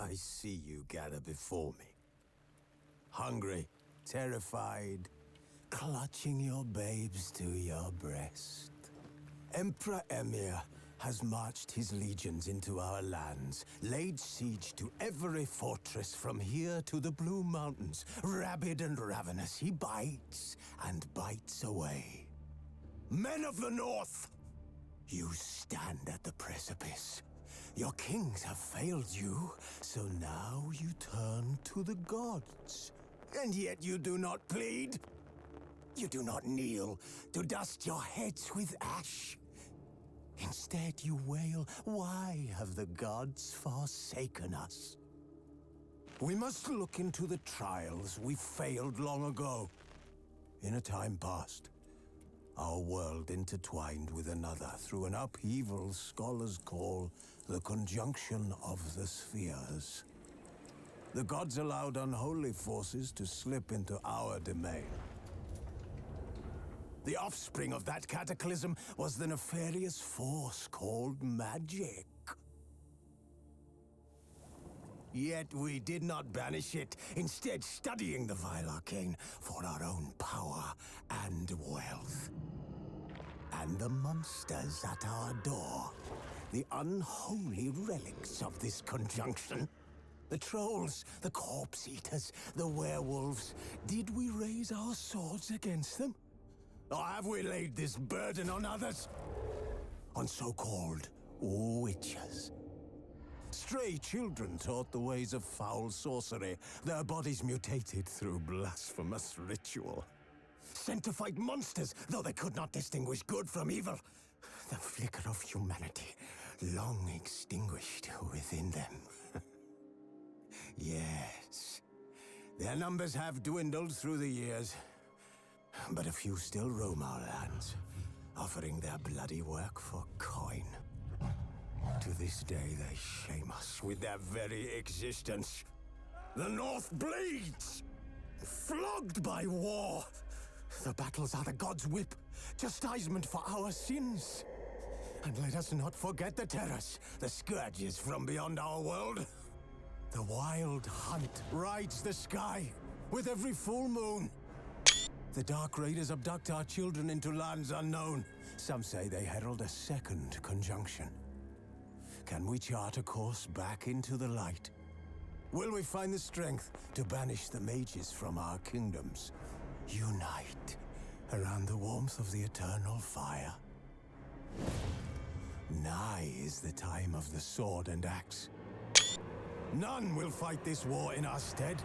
I see you gather before me. Hungry, terrified, clutching your babes to your breast. Emperor Emhyr has marched his legions into our lands, laid siege to every fortress from here to the Blue Mountains. Rabid and ravenous, he bites and bites away. Men of the North, you stand at the precipice. Your kings have failed you, so now you turn to the gods. And yet you do not plead. You do not kneel to dust your heads with ash. Instead you wail, why have the gods forsaken us? We must look into the trials we failed long ago. In a time past, our world intertwined with another through an upheaval scholars call the conjunction of the spheres. The gods allowed unholy forces to slip into our domain. The offspring of that cataclysm was the nefarious force called magic. Yet we did not banish it, instead studying the vile arcane for our own power and wealth. And the monsters at our door, the unholy relics of this conjunction. The trolls, the corpse eaters, the werewolves. Did we raise our swords against them? Or have we laid this burden on others? On so-called witches. Stray children taught the ways of foul sorcery, their bodies mutated through blasphemous ritual. Sent to fight monsters, though they could not distinguish good from evil. The flicker of humanity, long extinguished within them. Yes, their numbers have dwindled through the years, but a few still roam our lands, offering their bloody work for coin. To this day, they shame us with their very existence. The North bleeds, flogged by war. The battles are the gods' whip, chastisement for our sins. And let us not forget the terrors, the scourges from beyond our world. The wild hunt rides the sky with every full moon. The Dark Raiders abduct our children into lands unknown. Some say they herald a second conjunction. Can we chart a course back into the light? Will we find the strength to banish the mages from our kingdoms? Unite around the warmth of the eternal fire. Nigh is the time of the sword and axe. None will fight this war in our stead.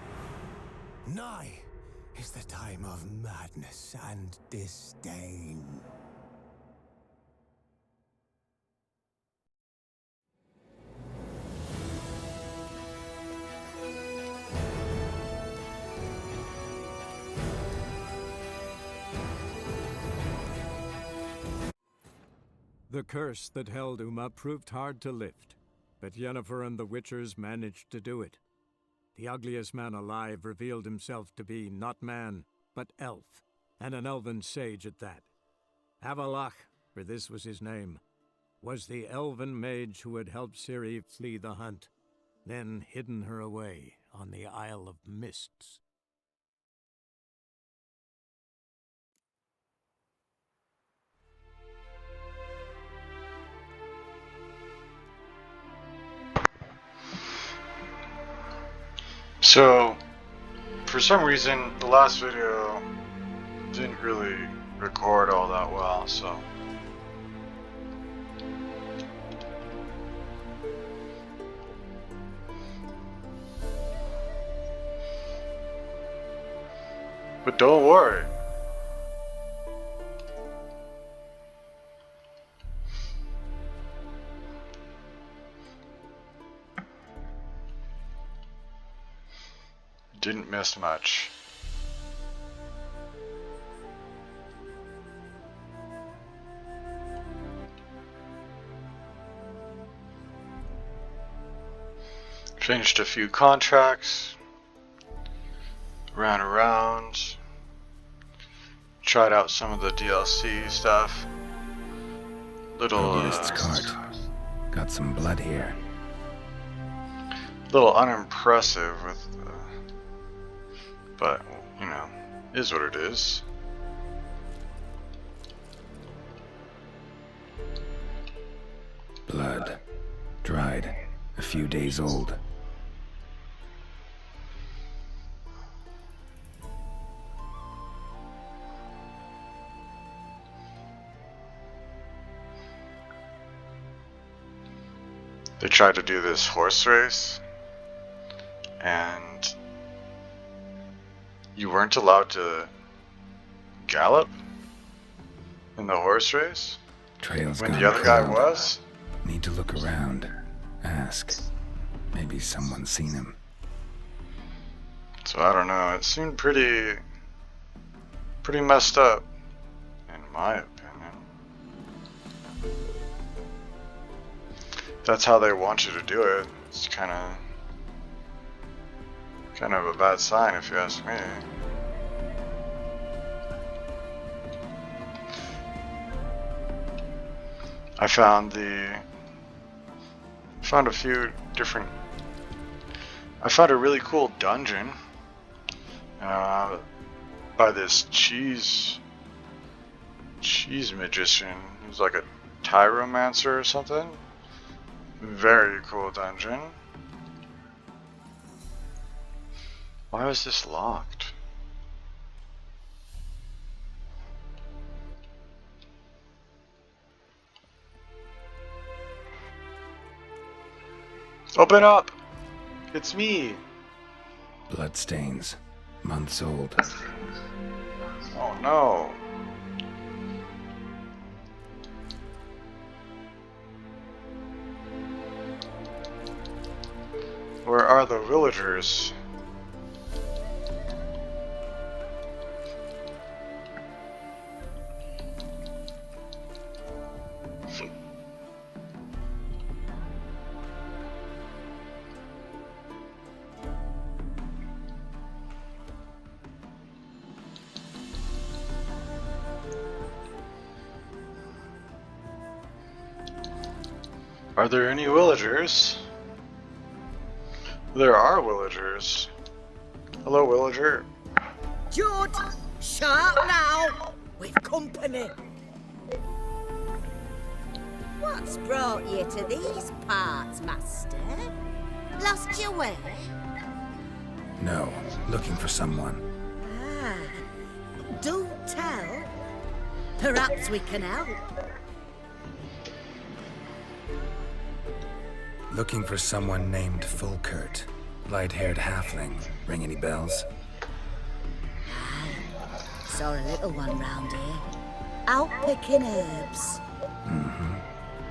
Nigh is the time of madness and disdain. The curse that held Uma proved hard to lift, but Yennefer and the Witchers managed to do it. The ugliest man alive revealed himself to be not man, but elf, and an elven sage at that. Avallac'h, for this was his name, was the elven mage who had helped Ciri flee the hunt, then hidden her away on the Isle of Mists. So, for some reason, the last video didn't really record all that well, so... But don't worry. Didn't miss much. Finished a few contracts. Ran around. Tried out some of the DLC stuff. Noblest cart. Got some blood here. little unimpressive with, but you know, is what it is. Blood. Dried. A few days old. They tried to do this horse race, and you weren't allowed to gallop in the horse race Trail's when gone the other guy cold. was. Need to look around. Ask. Maybe someone's seen him. So I don't know, it seemed pretty messed up, in my opinion. That's how they want you to do it. It's kind of a bad sign, if you ask me. I found a few different. I found a really cool dungeon by this cheese magician. He's like a tyromancer or something. Very cool dungeon. Why was this locked? Open up! It's me! Bloodstains. Months old. Oh no! Where are the villagers? Are there any villagers? There are villagers. Hello, villager. Judd, sharp now. We've company. What's brought you to these parts, master? Lost your way? No. Looking for someone. Ah, do tell. Perhaps we can help. Looking for someone named Fulkert. Light-haired halfling. Ring any bells? Saw a little one round here. Out picking herbs.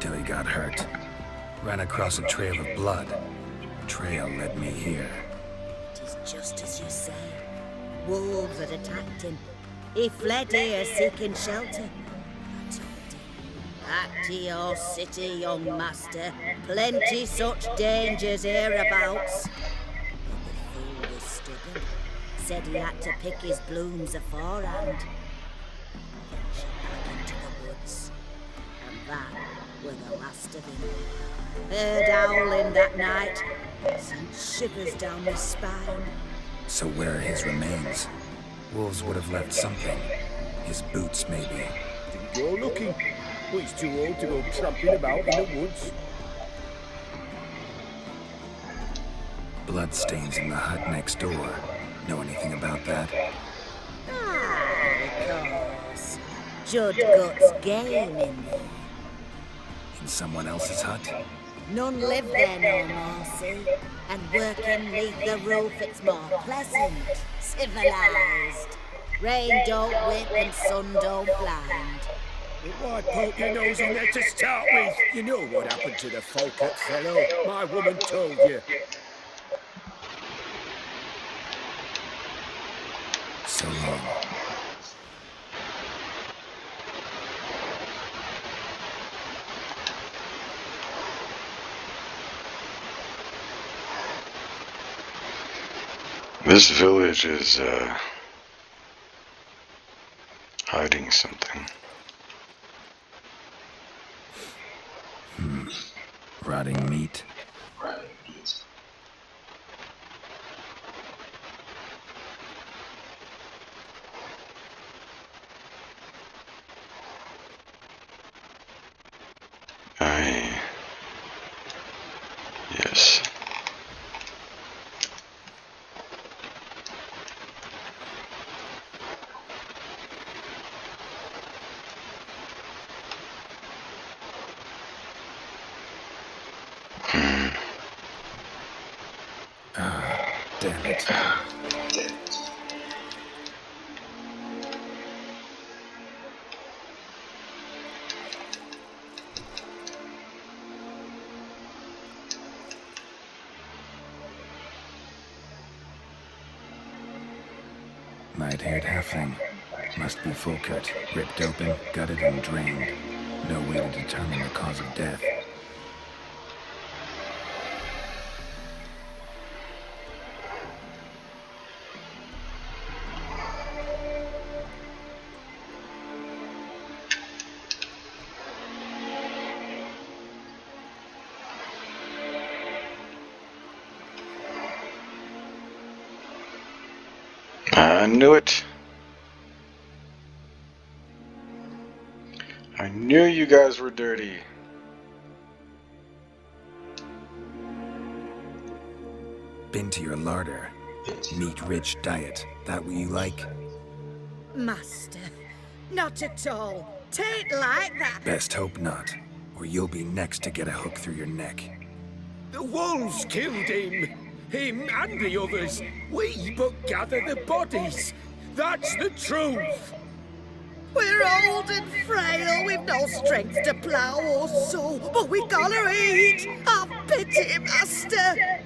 Till he got hurt. Ran across a trail of blood. Trail led me here. It is just as you say. Wolves had attacked him. He fled here seeking shelter. I told him, back to your city, young master. Plenty such dangers hereabouts. But the fool was stubborn. Said he had to pick his blooms aforehand. Ventured back into the woods. And that were the last of him. Heard howling that night. Sent shivers down my spine. So where are his remains? Wolves would have left something. His boots, maybe. Didn't go looking. But he's too old to go tramping about in the woods. Bloodstains in the hut next door. Know anything about that? Ah, of course. Judd Guts game in there. In someone else's hut? None live there no more, see? And working neath the roof, it's more pleasant, civilized. Rain don't whip and sun don't blind. But why poke your nose in there to start with? You know what happened to the Falkert fellow. My woman told you. So long. This village is, hiding something. Rotting meat. Damn it. Light-haired halfling. Must be Folkert. Ripped open, gutted, and drained. No way to determine the cause of death. I knew it. I knew you guys were dirty. Been to your larder. Meat-rich diet. That what you like? Master, not at all. Tain't like that. Best hope not, or you'll be next to get a hook through your neck. The wolves killed him. Him and the others. We but gather the bodies. That's the truth. We're old and frail, we've no strength to plough or sow, but we gotta eat. Have pity, master.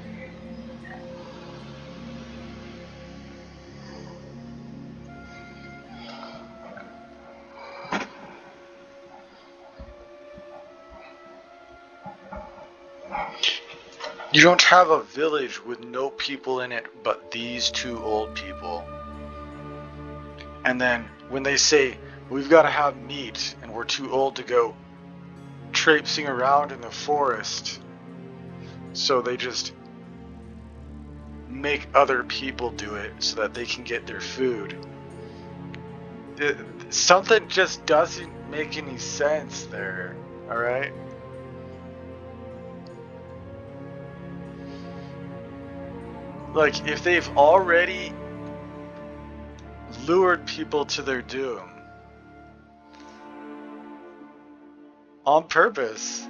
You don't have a village with no people in it but these two old people. And then when they say, we've got to have meat and we're too old to go traipsing around in the forest, so they just make other people do it so that they can get their food. Something just doesn't make any sense there, alright? Like, if they've already lured people to their doom on purpose,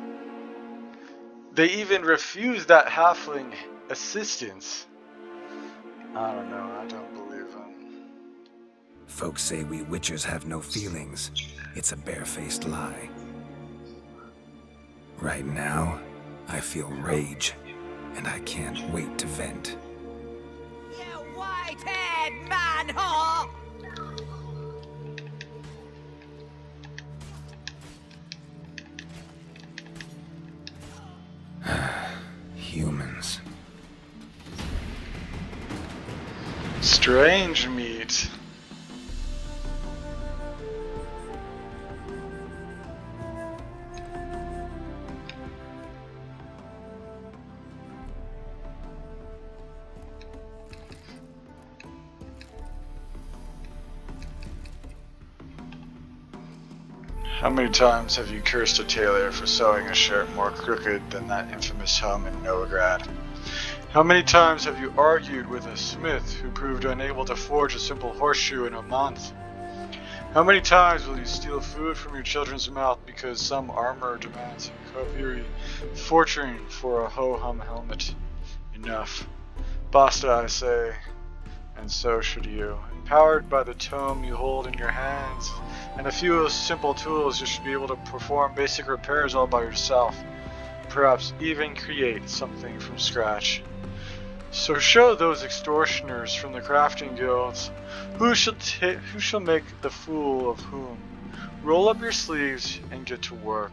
they even refuse that halfling assistance. I don't know, I don't believe them. Folks say we witchers have no feelings. It's a barefaced lie. Right now, I feel rage, and I can't wait to vent. You white-haired man-whore! Humans. Strange meat. How many times have you cursed a tailor for sewing a shirt more crooked than that infamous home in Novigrad? How many times have you argued with a smith who proved unable to forge a simple horseshoe in a month? How many times will you steal food from your children's mouth because some armorer demands a Koviri fortune for a ho-hum helmet? Enough. Basta, I say, and so should you. Empowered by the tome you hold in your hands and a few simple tools, you should be able to perform basic repairs all by yourself. Perhaps even create something from scratch. So show those extortioners from the crafting guilds who shall make the fool of whom. Roll up your sleeves and get to work.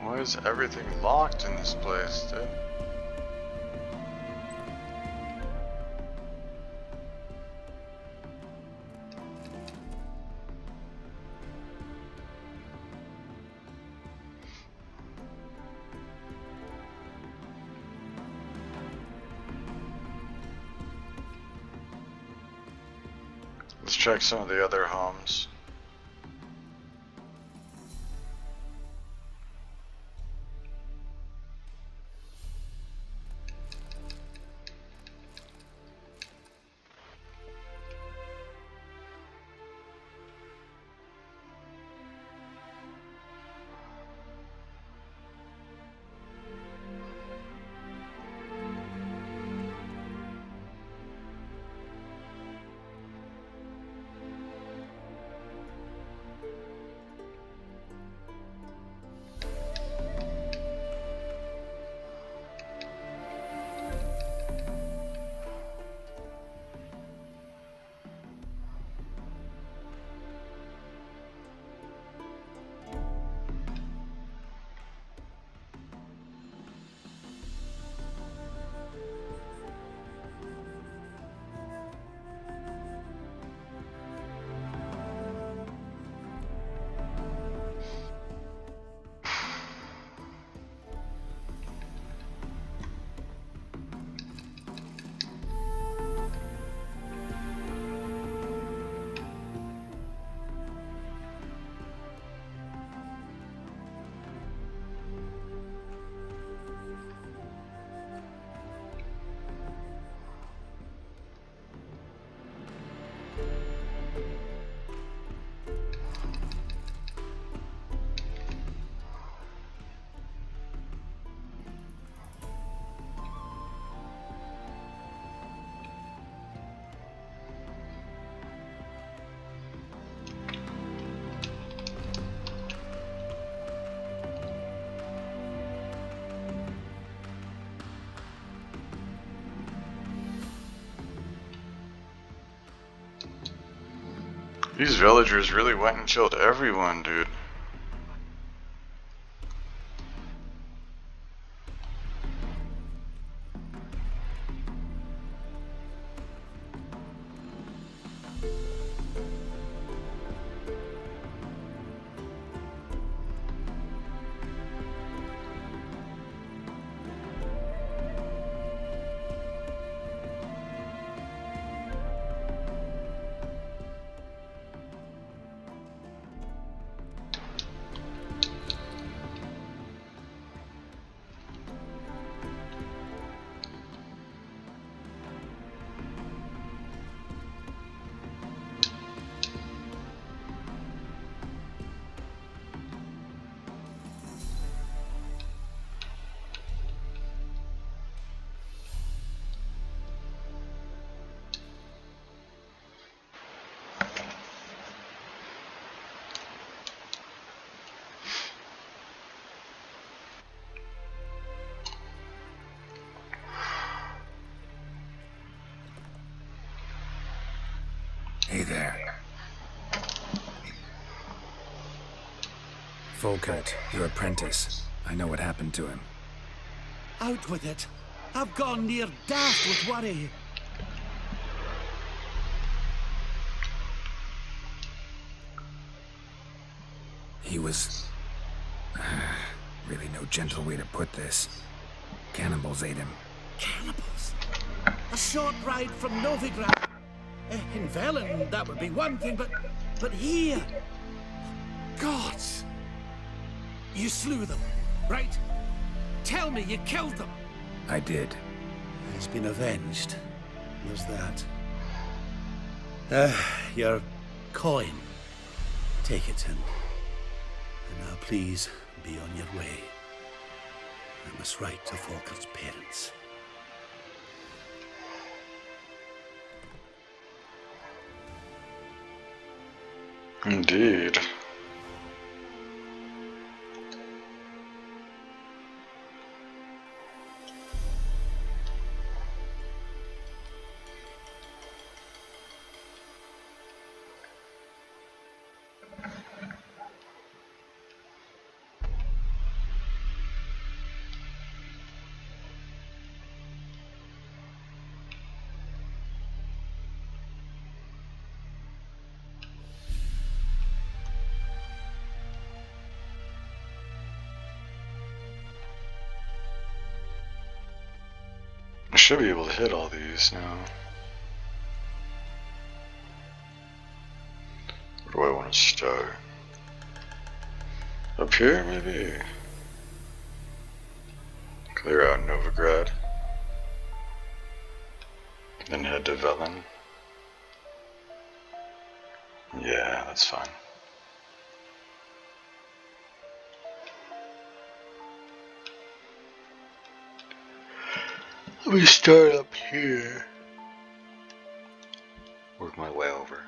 Why is everything locked in this place, dude? Let's check some of the other homes. These villagers really went and killed everyone, dude. Hey there. Volkert, your apprentice. I know what happened to him. Out with it. I've gone near daft with worry. He was... really no gentle way to put this. Cannibals ate him. Cannibals? A short ride from Novigrad. In Velen, that would be one thing, but here... Gods! You slew them, right? Tell me you killed them. I did. He's been avenged. There's that. Your coin. Take it, Tim. And now please be on your way. I must write to Volkert's parents. Indeed. I should be able to hit all these now. Where do I want to start? Up here, maybe? Clear out Novigrad. Then head to Velen. Yeah, that's fine. Let me start up here. Work my way over.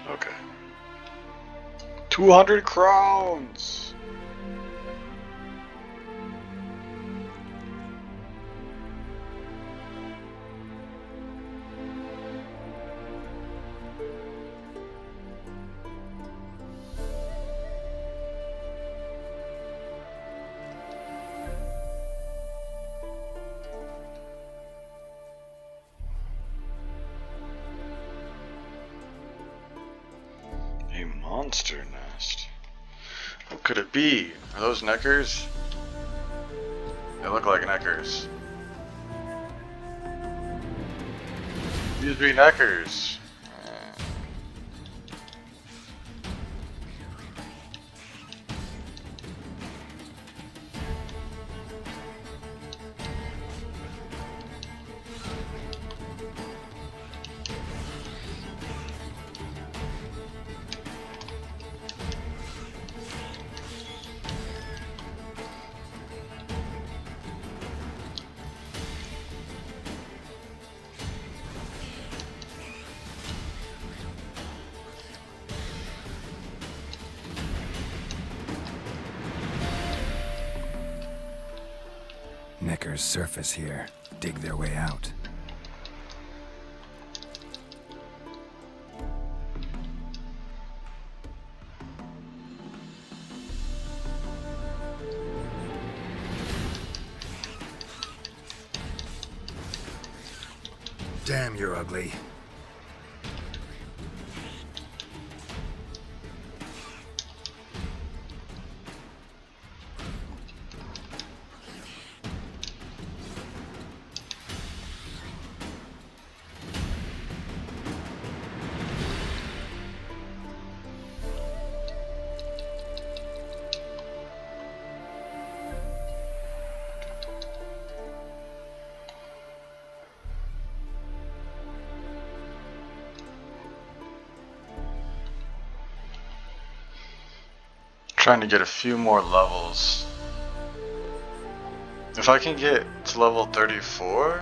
Okay. 200 crowns! A monster nest. What could it be? Are those Neckers? They look like Neckers. These be Neckers. Neckers surface here, dig their way out. Damn, you're ugly. Trying to get a few more levels. If I can get to level 34,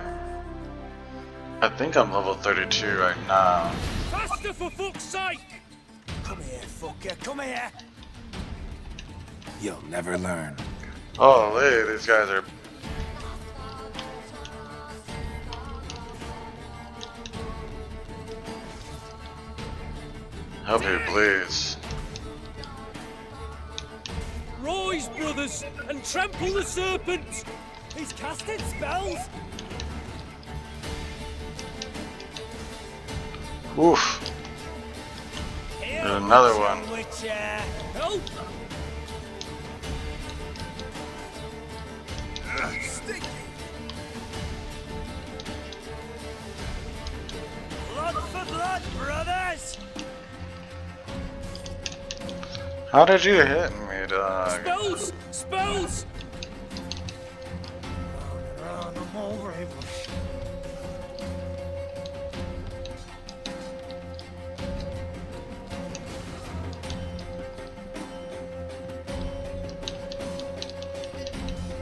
I think I'm level 32 right now. Faster, for fuck's sake! Come here, fucker, come here. You'll never learn. Oh, hey, these guys are. Help me, please. Rise, brothers, and trample the serpent! He's casting spells! Oof. There's another one. Help! Blood for blood, brothers! How did you hit me, dog? Spells! Spells! Run them over him.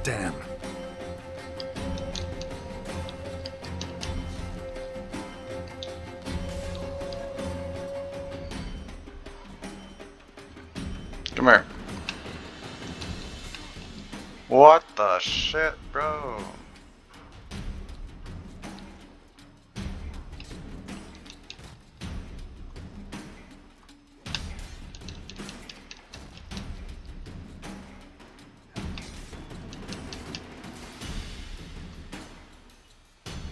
Damn. Come here. What the shit, bro?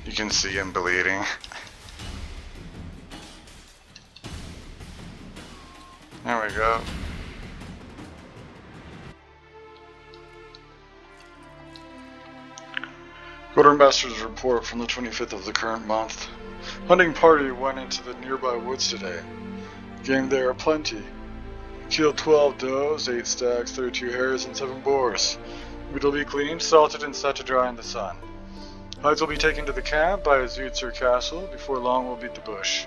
You can see him bleeding. There we go. Quartermaster's report from the 25th of the current month. Hunting party went into the nearby woods today. Game there aplenty. Killed 12 does, 8 stags, 32 hares, and 7 boars. Meat will be cleaned, salted, and set to dry in the sun. Hides will be taken to the camp by Azutzer Castle. Before long we'll beat the bush.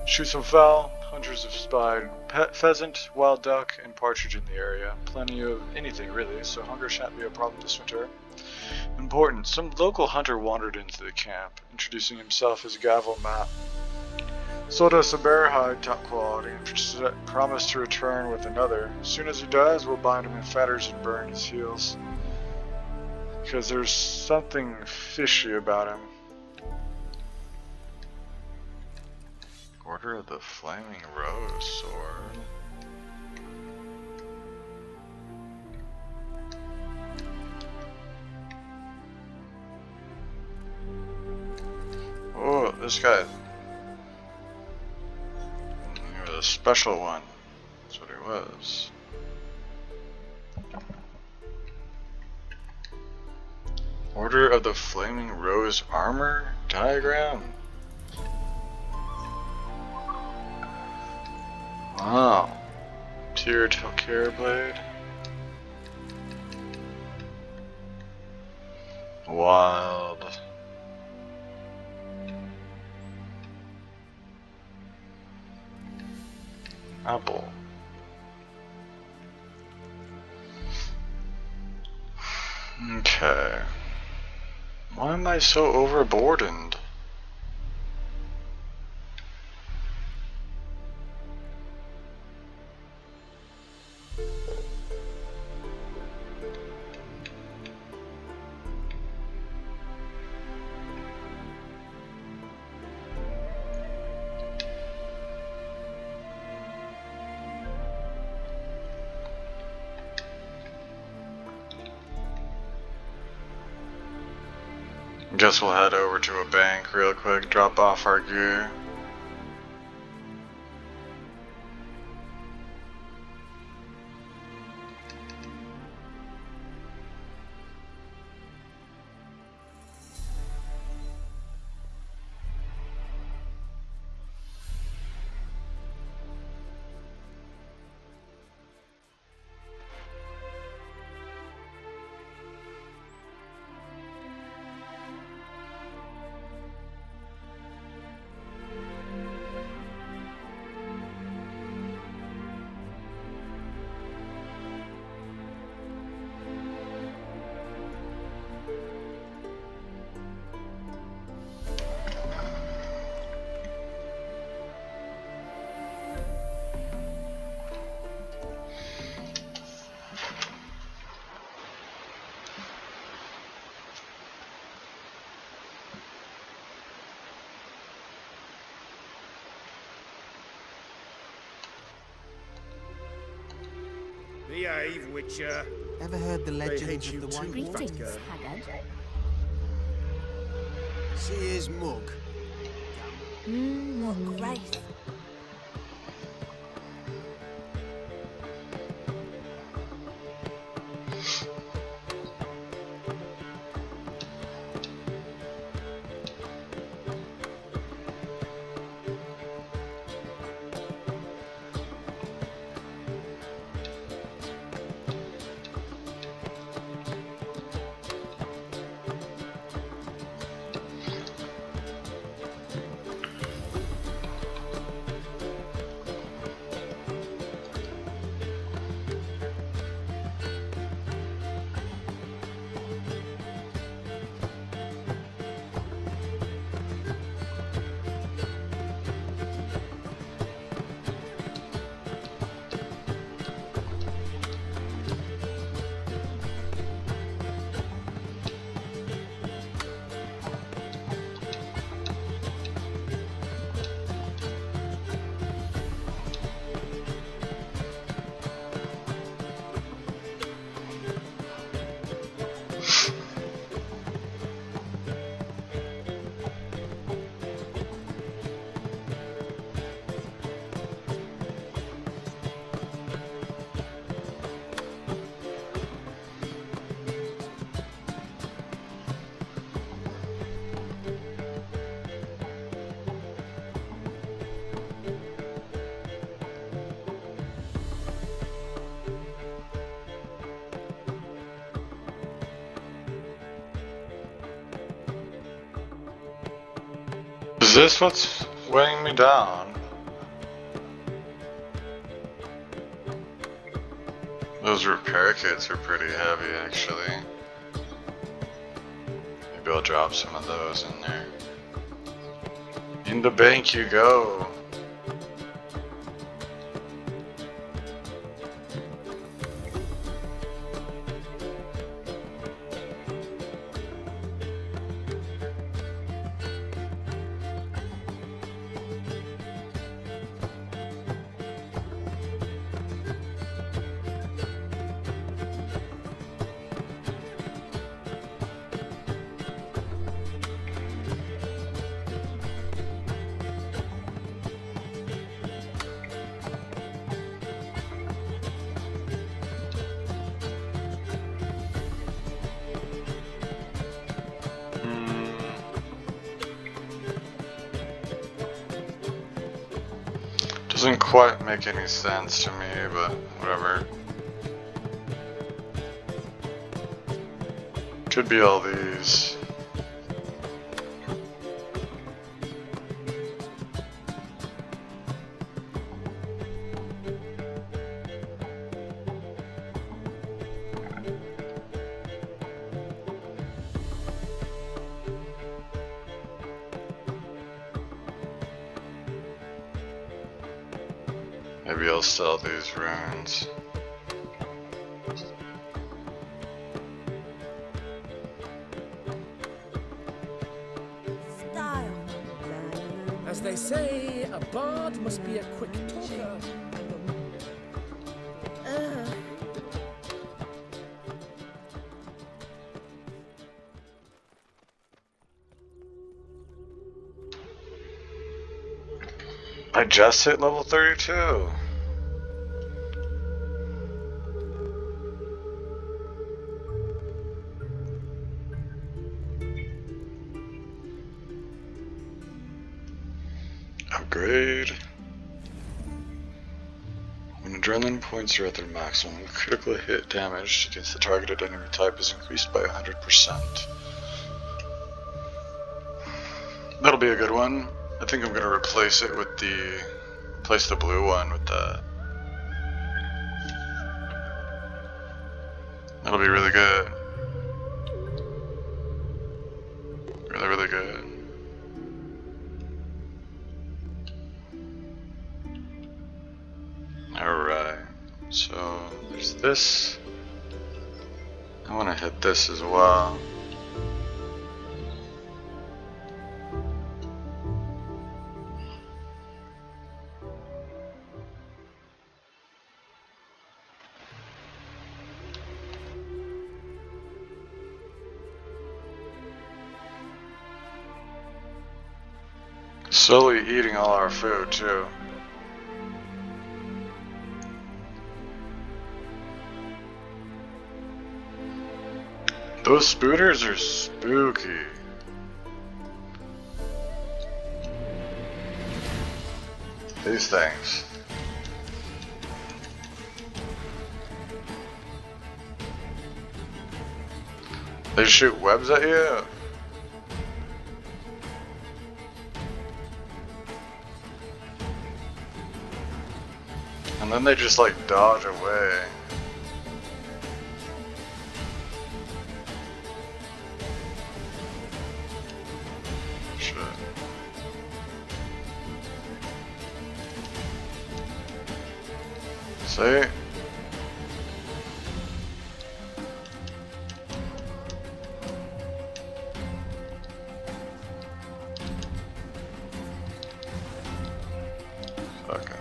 Shoot some fowl. Hunters have spied pheasant, wild duck, and partridge in the area. Plenty of anything really, so hunger shan't be a problem this winter. Important, some local hunter wandered into the camp, introducing himself as Gavel Map. Sold us a bear hide top quality and promised to return with another. As soon as he does, we'll bind him in fetters and burn his heels. Because there's something fishy about him. Order of the Flaming Rose Sword. Oh, this guy. He was a special one. That's what he was. Order of the Flaming Rose Armor Diagram. Wow. Tiered Valkyrie Blade. Wild. Apple. Okay. Why am I so overburdened? Guess we'll head over to a bank real quick, drop off our gear. Behave, Witcher. Ever heard the They legends hate you of the too, White Wolf? Greetings, Haggard. See his mug. Grace. Is this what's weighing me down? Those repair kits are pretty heavy, actually. Maybe I'll drop some of those in there. In the bank you go. Doesn't quite make any sense to me, but whatever. Could be all these. Maybe I'll sell these runes. As they say, a bard must be a quick talker. I just hit level 32. Upgrade. When adrenaline points are at their maximum, critical hit damage against the targeted enemy type is increased by 100%. That'll be a good one. I think I'm gonna replace it with replace the blue one with that. That'll be really good. Really, really good. Alright, so there's this. I wanna hit this as well. Slowly eating all our food too. Those spooters are spooky. These things. They shoot webs at you? And then they just like dodge away. Shit. See? Okay.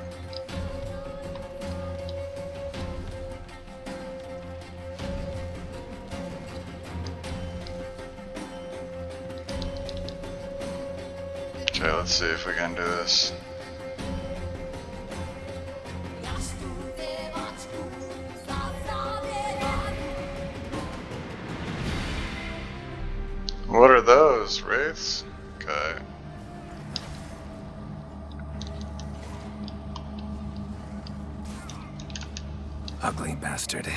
Okay, let's see if we can do this. What are those? Wraiths? Okay. Ugly bastard.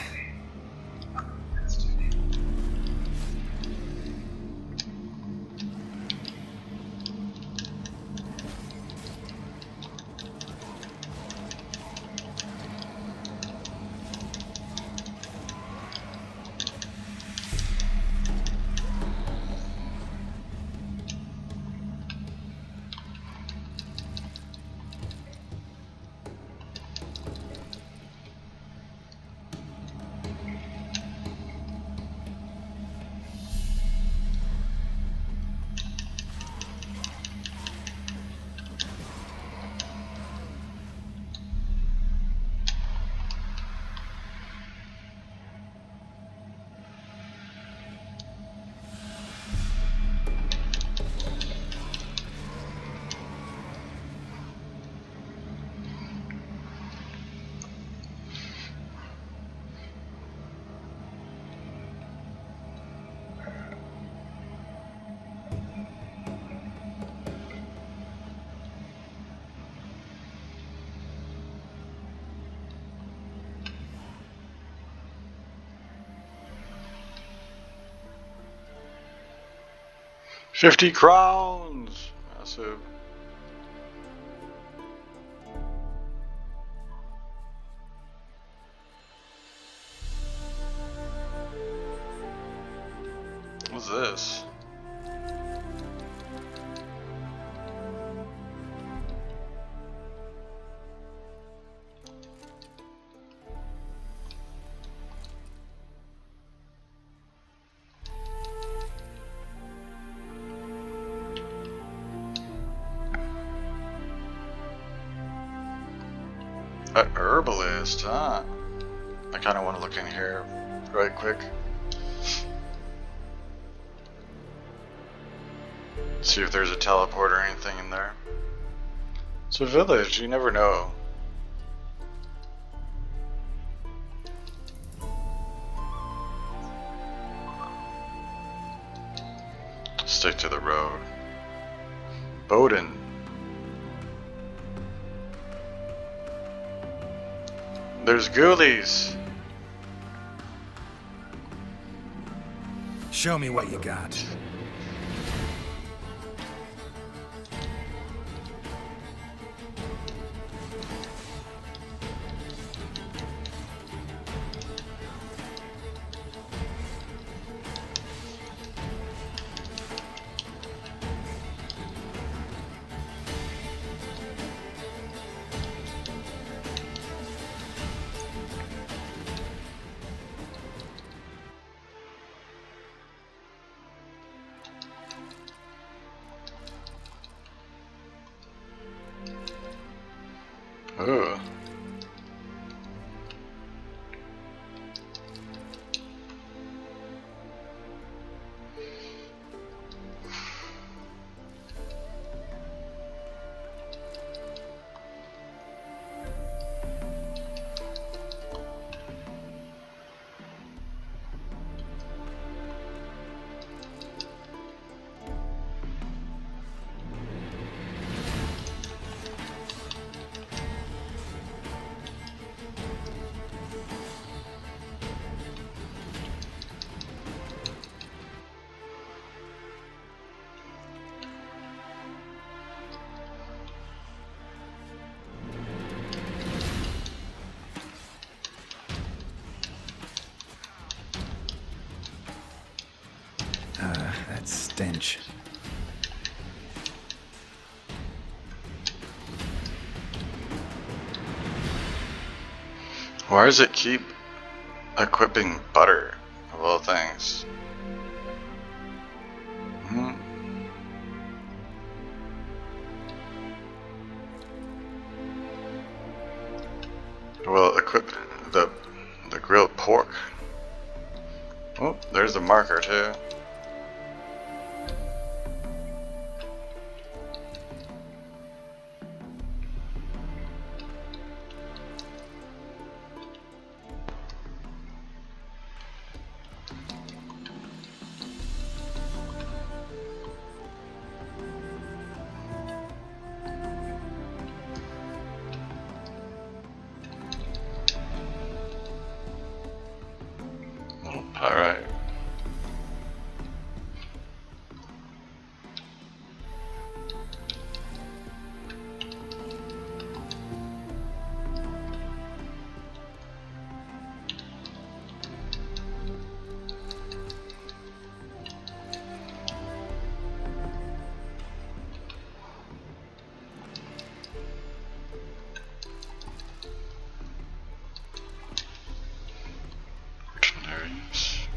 50 crowns! Massive. What's this? A herbalist, huh? I kind of want to look in here right quick. See if there's a teleport or anything in there. It's a village, you never know. Stick to the road. Bowden. There's ghoulies. Show me what you got. Ugh. That stench. Why does it keep equipping butter, of all things? Well, equip the grilled pork. Oh, there's the marker too. Alright. Mercenaries.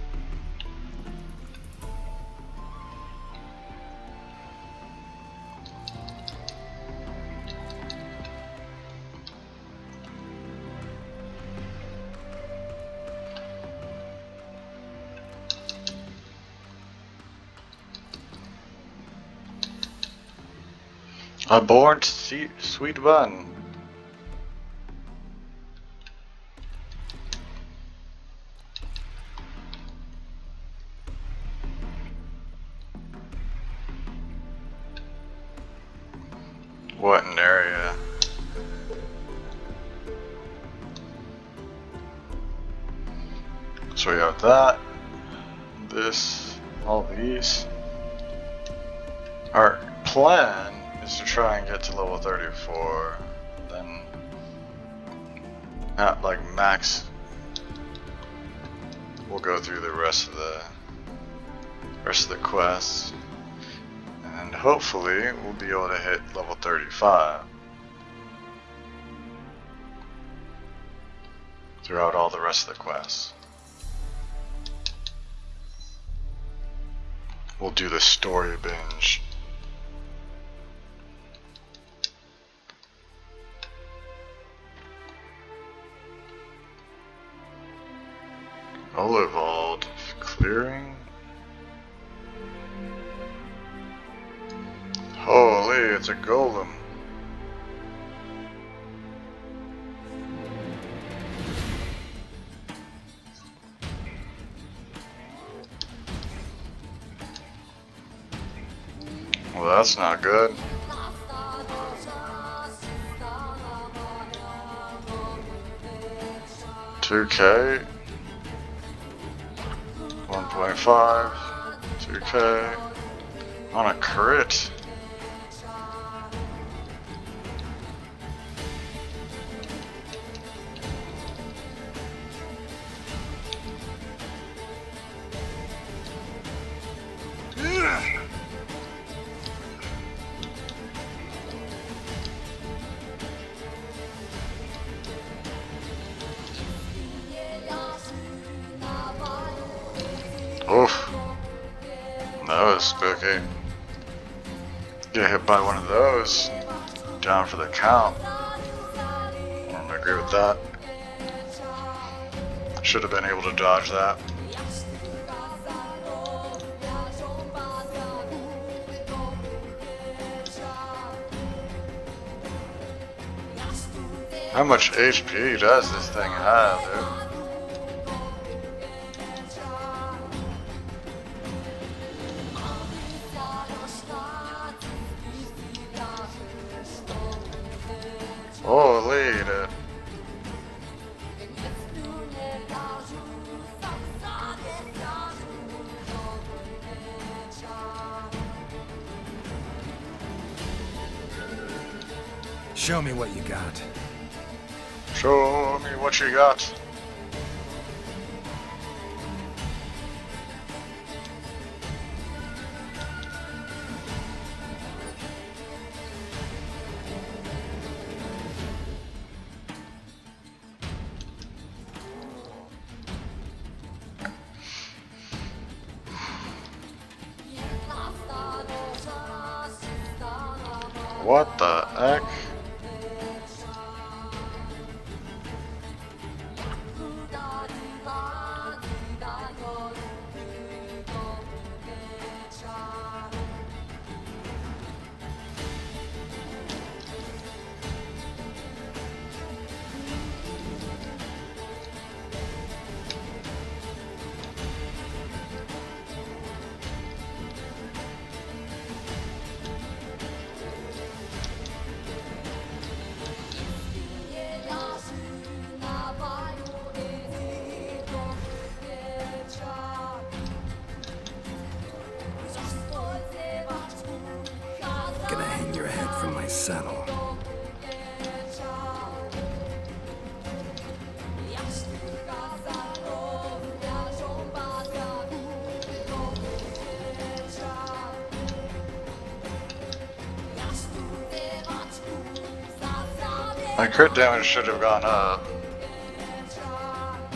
A born sweet bun. What an area. So we have that, this, all these. Our plan is to try and get to level 34, then at like max we'll go through the rest of the quests, and hopefully we'll be able to hit level 35 throughout all the rest of the quests. We'll do the story binge. Olivald clearing. Holy, it's a golem. Well, that's not good. $2K. 1.5. 2K. On a crit. Oof. That was spooky. Get hit by one of those. Down for the count. I don't agree with that. Should have been able to dodge that. How much HP does this thing have, dude? Holy dude. Show me what you got. Show me what you got. What the heck? Gonna hang your head from my saddle. My crit damage should have gone up,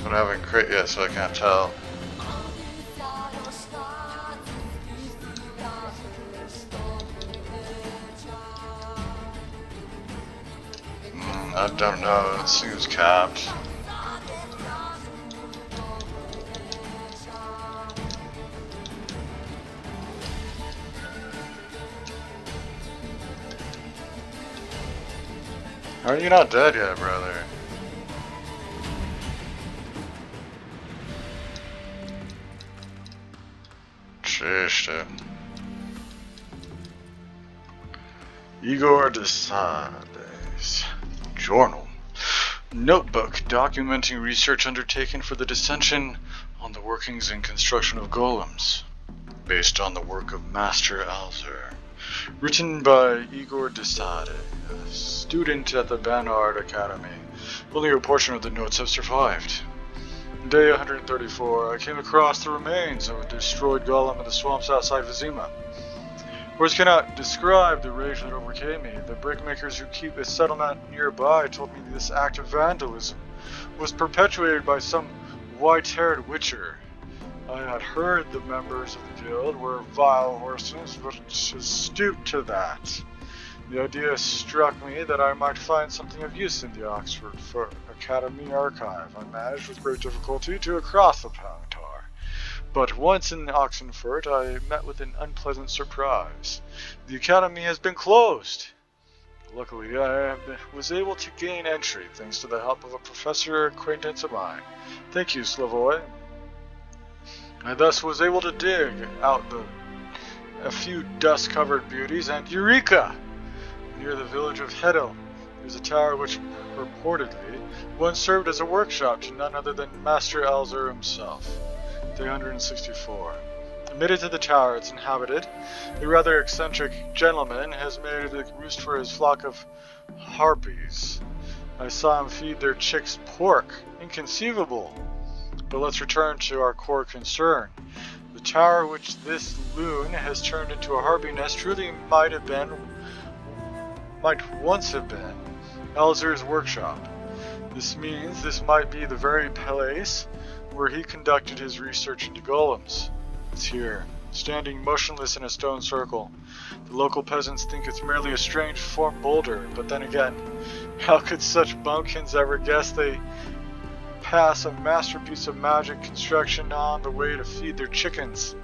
but I haven't crit yet, so I can't tell. I don't know, it seems capped. Are you not dead yet, brother? Sheesh, dude. Igor de Sades. Journal. Notebook documenting research undertaken for the dissension on the workings and construction of golems, based on the work of Master Alzer. Written by Igor Desade, a student at the Banard Academy. Only a portion of the notes have survived. Day 134, I came across the remains of a destroyed golem in the swamps outside Vizima. Words cannot describe the rage that overcame me. The brickmakers who keep a settlement nearby told me this act of vandalism was perpetuated by some white-haired witcher. I had heard the members of the guild were vile horses, but stooped to that. The idea struck me that I might find something of use in the Oxford Academy archive. I managed with great difficulty to cross the Palantar. But once in Oxenfurt, I met with an unpleasant surprise. The Academy has been closed. Luckily, I was able to gain entry thanks to the help of a professor acquaintance of mine. Thank you, Slavoy. I thus was able to dig out a few dust-covered beauties, and Eureka! Near the village of Hedel, there's a tower which purportedly once served as a workshop to none other than Master Elzer himself. Day 164. Admitted to the tower, it's inhabited. A rather eccentric gentleman has made it a roost for his flock of harpies. I saw him feed their chicks pork. Inconceivable. But let's return to our core concern. The tower which this loon has turned into a harpy nest truly might once have been Elzer's workshop. This means this might be the very place where he conducted his research into golems. It's here, standing motionless in a stone circle. The local peasants think it's merely a strange formed boulder, but then again, how could such bumpkins ever guess they pass a masterpiece of magic construction on the way to feed their chickens?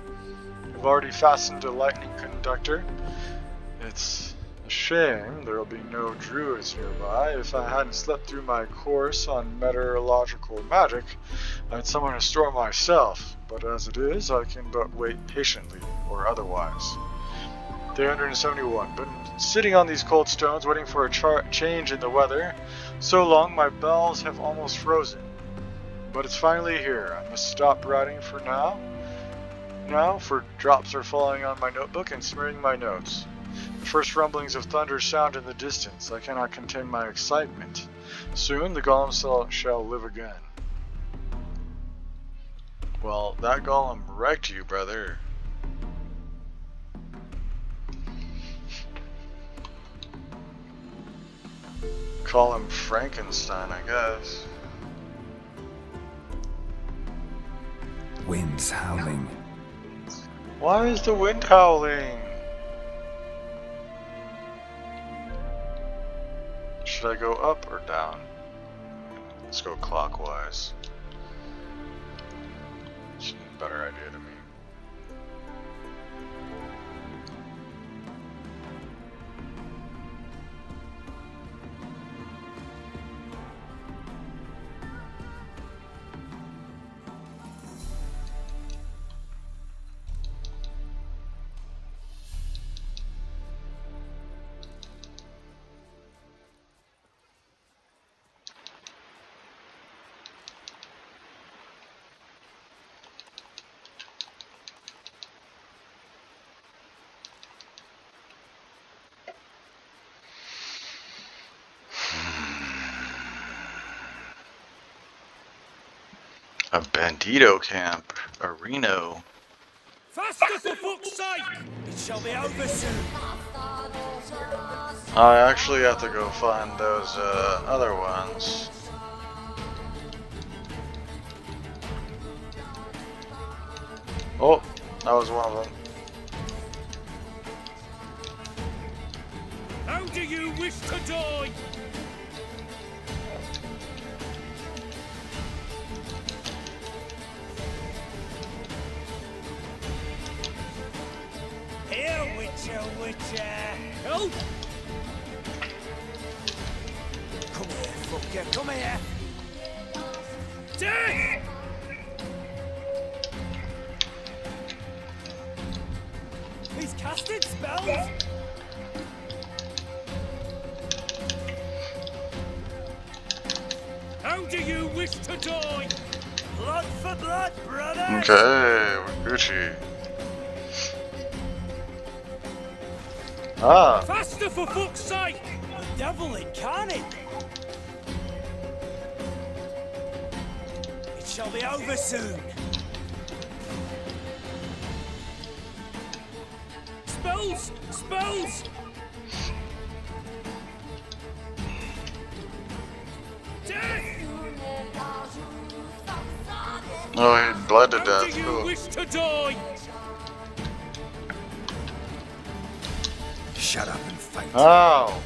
I've already fastened a lightning conductor. It's a shame there'll be no druids nearby. If I hadn't slept through my course on meteorological magic, I'd summon a storm myself, but as it is, I can but wait patiently, or otherwise. Day 171. Been sitting on these cold stones waiting for a change in the weather. So long my bowels have almost frozen. But it's finally here. I must stop writing for now. For drops are falling on my notebook and smearing my notes. The first rumblings of thunder sound in the distance. I cannot contain my excitement. Soon the golem shall live again. Well, that golem wrecked you, brother. Call him Frankenstein, I guess. Wind's howling. Why is the wind howling? Should I go up or down? Let's go clockwise. It's a better idea to me. A bandito camp, a Reno. Faster, for fuck's sake! It shall be over soon. I actually have to go find those other ones. Oh, that was one of them. How do you wish to die? Here, Witcher! Help! Come here, fucker, come here! Death! He's casted spells! How do you wish to die? Blood for blood, brother! Okay, we're Gucci. Ah. Faster, for fuck's sake! The devil incarnate! It shall be over soon. Spells! Spells! Death! Oh, he bled to How death. do you Cool. wish to die? Shut up and fight. Oh.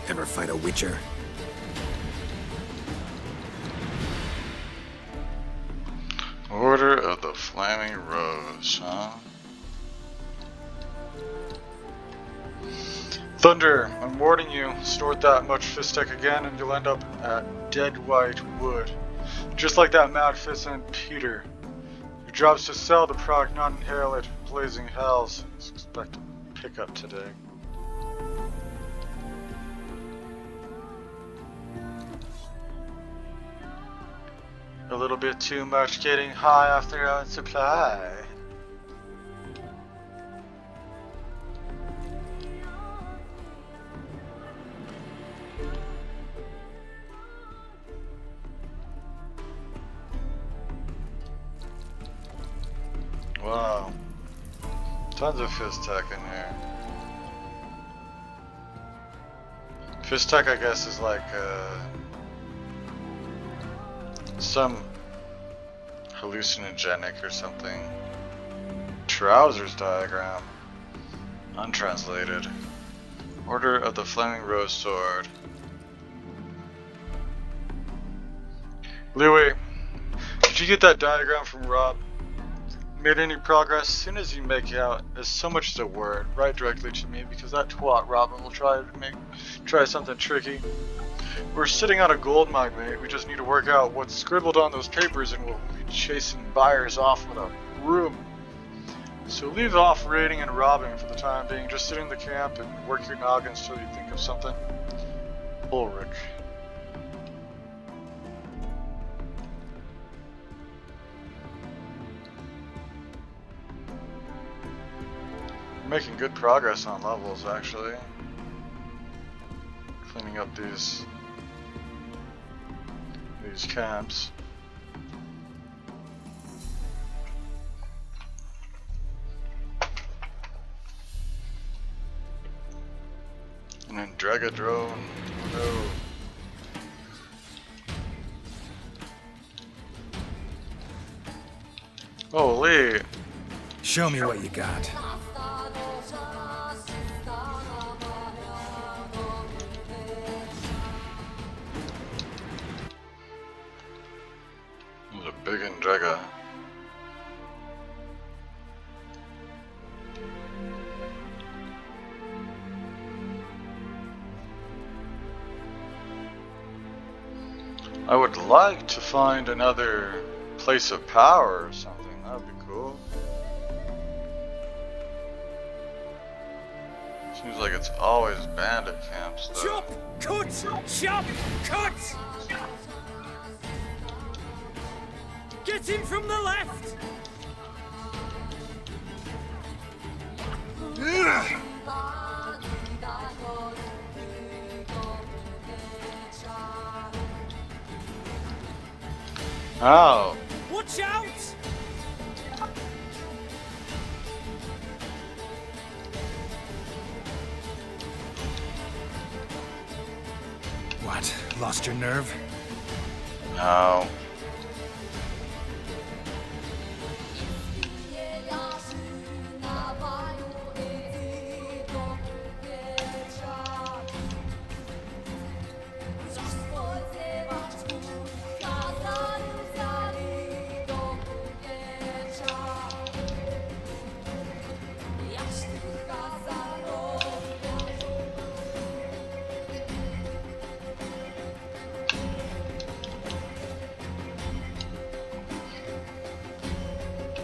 Ever fight a witcher? Order of the Flaming Rose, huh? Thunder, I'm warning you, snort that much Fistek again and you'll end up at Dead White Wood. Just like that mad fissin' Peter. Your job's to sell the product, not inhale it. Blazing hells. Expect a pickup today. A little bit too much getting high off their own supply. Wow. Tons of Fistek in here. Fistek, I guess, is like some hallucinogenic or something. Trousers diagram. Untranslated. Order of the Flaming Rose Sword. Louis, did you get that diagram from Rob? Made any progress? As soon as you make out as so much as a word, write directly to me because that twat Robin will try something tricky. We're sitting on a gold mine, mate. We just need to work out what's scribbled on those papers and we'll be chasing buyers off with a broom. So leave off raiding and robbing for the time being. Just sit in the camp and work your noggins till you think of something. Ulrich. Making good progress on levels, actually. Cleaning up these camps. And then Dragadrone. No. Holy. Show me what you got. There's a big Draga. I would like to find another place of power or something. That'd be cool. Seems like it's always bandit camps, though. Chop! Cut! Chop! Cut! Get in from the left! Oh. Watch out! What? Lost your nerve? No.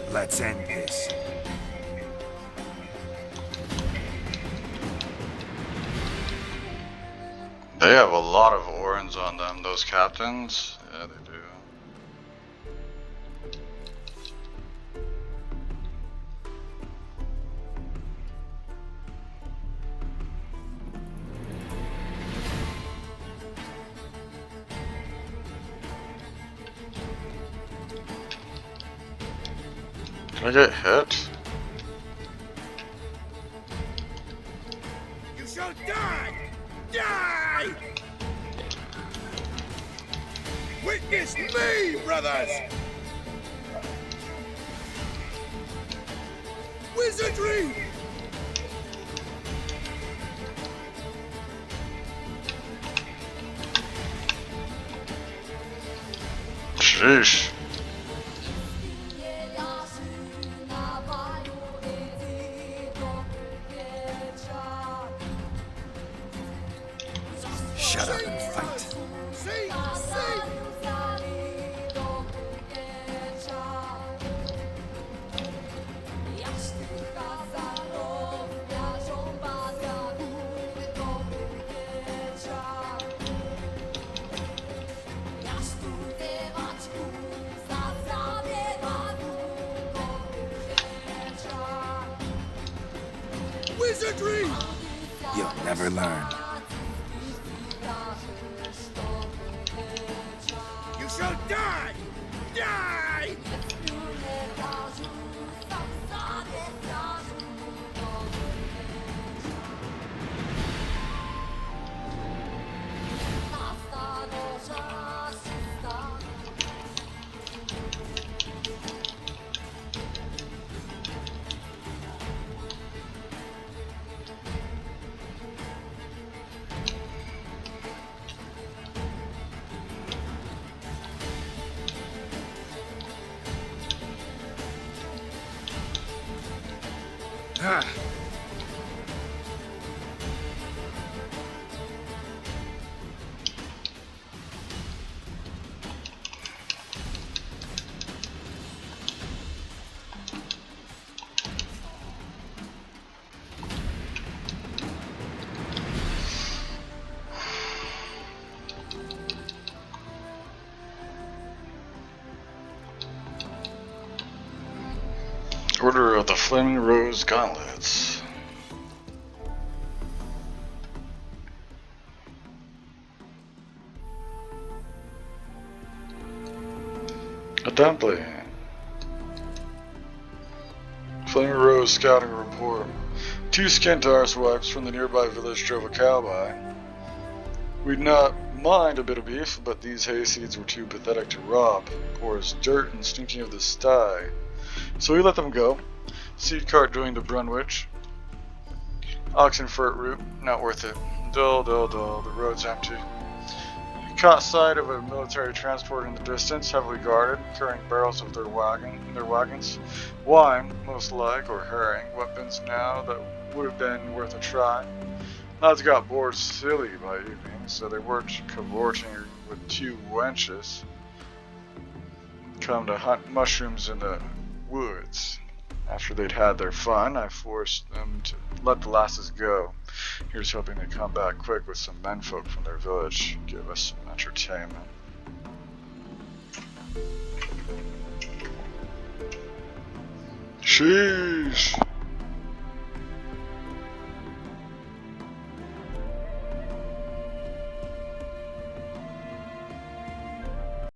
Let's end this. They have a lot of Orans on them, those captains. Yeah, they do. Did I get hit? You shall die! Die! Witness me, brothers! Wizardry! Sheesh. Shut up and fight. See! Wizardry! You'll never learn. You shall die! Die! Ah. Order of the Flaming Rose Gauntlets. A dumpling. Flaming Rose scouting report. 2 Skentars wives from the nearby village drove a cow by. We'd not mind a bit of beef, but these hayseeds were too pathetic to rob, poor as dirt and stinking of the sty. So we let them go. Seed cart doing to Brunwich. Oxen for it route, not worth it. Dull, dull, dull, the road's empty. Caught sight of a military transport in the distance, heavily guarded, carrying barrels of their wagons. Wine, most like, or herring, weapons now that would have been worth a try. Lads got bored silly by evening, so they weren't cavorting with 2 wenches. Come to hunt mushrooms in the woods. After they'd had their fun, I forced them to let the lasses go. Here's hoping they come back quick with some menfolk from their village, give us some entertainment. Sheesh!